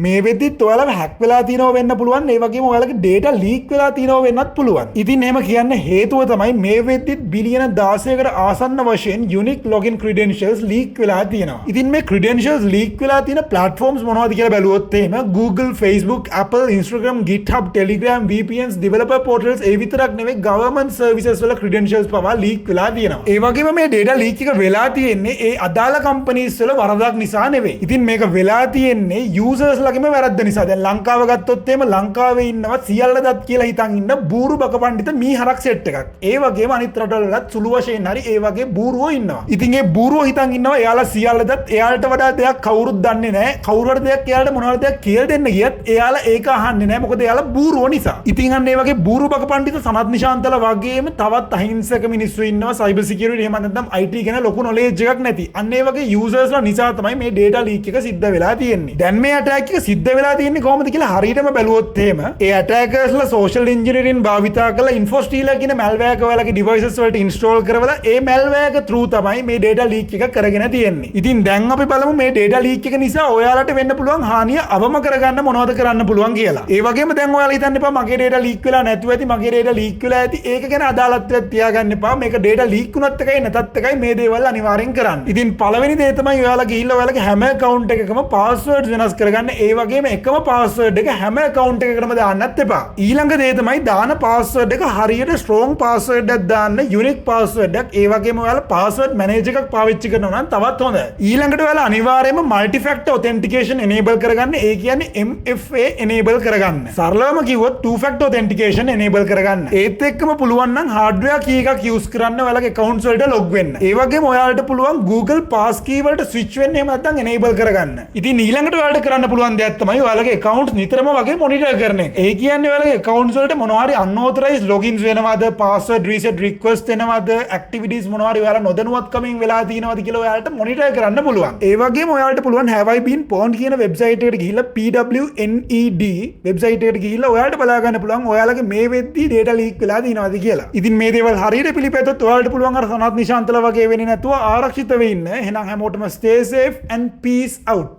මේ වෙද්දිත් ඔයාලා හැක් වෙලා තියෙනවා වෙන්න පුළුවන්. ඒ වගේම ඔයාලගේ data leak වෙලා තියෙනවා වෙන්නත් පුළුවන්. ඉතින් එහෙම කියන්න හේතුව තමයි මේ වෙද්දිත් බිලියන 16කට ආසන්න වශයෙන් unique login credentials leak වෙලා තියෙනවා. ඉතින් මේ credentials leak වෙලා තියෙන platforms මොනවද කියලා බැලුවොත් එහෙම Google, Facebook, Apple, Instagram, GitHub, Telegram, VPNs, developer portals ඒ විතරක් නෙවෙයි government services වල credentials පවා leak වෙලා තියෙනවා. ඒ වගේම මේ data leak එක වෙලා තියෙන්නේ ඒ අදාළ companies වල වරදක් නිසා නෙවෙයි. ඉතින් මේක වෙලා තියෙන්නේ users ලගේම වැරද්ද නිසා. දැන් ලංකාව ගත්තොත් එහෙම ලංකාවේ ඉන්නවා සියල්ලදත් කියලා හිතන් ඉන්න බූරු බක පඬිත මීහරක් සෙට් එකක්. ඒ වගේම අනිත් රටවලත් සුළු වශයෙන් හරි ඒ වගේ බූරුවෝ ඉන්නවා. ඉතින් ඒ බූරුවෝ හිතන් ඉන්නවා එයාලා සියල්ලදත් එයාලට වඩා දෙයක් කවුරුත් දන්නේ නැහැ. කවුරු හරි දෙයක් එයාලට මොනවාරි දෙයක් කියලා දෙන්න ගියත් එයාලා ඒක අහන්නේ නැහැ. මොකද එයාලා බූරුවෝ නිසා. ඉතින් අන්න ඒ වගේ බූරු බක පඬිත සනත් නිශාන්තලා වගේම තවත් අහිංසක මිනිස්සු ඉන්නවා cyber security එහෙම නැත්නම් IT ගැන ලොකු knowledge එකක් නැති. අන්න ඒ වගේ users ලා නිසා තමයි මේ data leak එක සිද්ධ වෙලා තියෙන්නේ. දැන් මේ attack එක සිද්ධ වෙලා තියෙන්නේ කොහොමද කියලා හරියටම බැලුවොත් එහෙම ඒ attackers ලා social engineering භාවිතා කරලා InfoStealer කියන malware එක ඔයාලගේ devices වලට install කරවලා ඒ malware එක through තමයි මේ data leak එක කරගෙන තියෙන්නේ. ඉතින් දැන් අපි බලමු මේ data leak එක නිසා ඔයාලට වෙන්න පුළුවන් හානිය අවම කරගන්න මොනවද කරන්න පුළුවන් කියලා. ඒ වගේම දැන් ඔයාලා හිතන්න එපා මගේ data leak වෙලා නැතුව ඇති මගේ data leak වෙලා ඇති ඒක ගැන අදාළත්වයක් තියාගන්න එපා. මේක data leak වුණත් එකයි නැතත් එකයි මේ දේවල් අනිවාර්යෙන් කරන්න. ඉතින් පළවෙනි දේ තමයි ඔයාලා ගිහිල්ලා ඔයාලගේ හැම account එකකම passwords වෙනස් කරගන්න. ඒ වගේම එකම password එක හැම account එකකටම දාන්නත් එපා. ඊළඟ දේ තමයි දාන password එක හරියට strong password එකක් දාන්න, unique password එකක්. ඒ වගේම ඔයාලා password manager එකක් පාවිච්චි කරනවා නම් තවත් හොඳයි. ඊළඟට ඔයාලා අනිවාර්යයෙන්ම multi factor authentication enable කරගන්න. ඒ කියන්නේ MFA enable කරගන්න. සරලවම කිව්වොත් two factor authentication enable කරගන්න. ඒත් එක්කම පුළුවන් නම් hardware key එකක් use කරන්න ඔයාලගේ accounts වලට log වෙන්න. ඒ වගේම ඔයාලට පුළුවන් Google pass key වලට switch වෙන්න එහෙම නැත්නම් enable කරගන්න. ඉතින් ඊළඟට ඔයාලට කරන්න පුළුවන් දෙයක් තමයි ඔයාලගේ accounts නිතරම වගේ monitor කරන එක. ඒ කියන්නේ ඔයාලගේ accounts වලට මොනවා හරි unauthorized logins වෙනවද, password reset request එනවද, activities මොනවා හරි ඔයාලා නොදැනුවත්කමින් වෙලා තියෙනවද කියලා ඔයාලට monitor කරන්න පුළුවන්. ඒ වගේම ඔයාලට පුළුවන් have I been pwned කියන website එකට ගිහිල්ලා PWNED website එකට ගිහිල්ලා ඔයාලට බලා ගන්න පුළුවන් ඔයාලගේ මේ වෙද්දී data leak වෙලා තියෙනවද කියලා. ඉතින් මේ දේවල් හරියට පිළිපැද්දොත් ඔයාලට පුළුවන් අර සනත් නිශාන්තලා වගේ වෙන්නේ නැතුව ආරක්ෂිත වෙන්න. එහෙනම් හැමෝටම stay safe and peace out.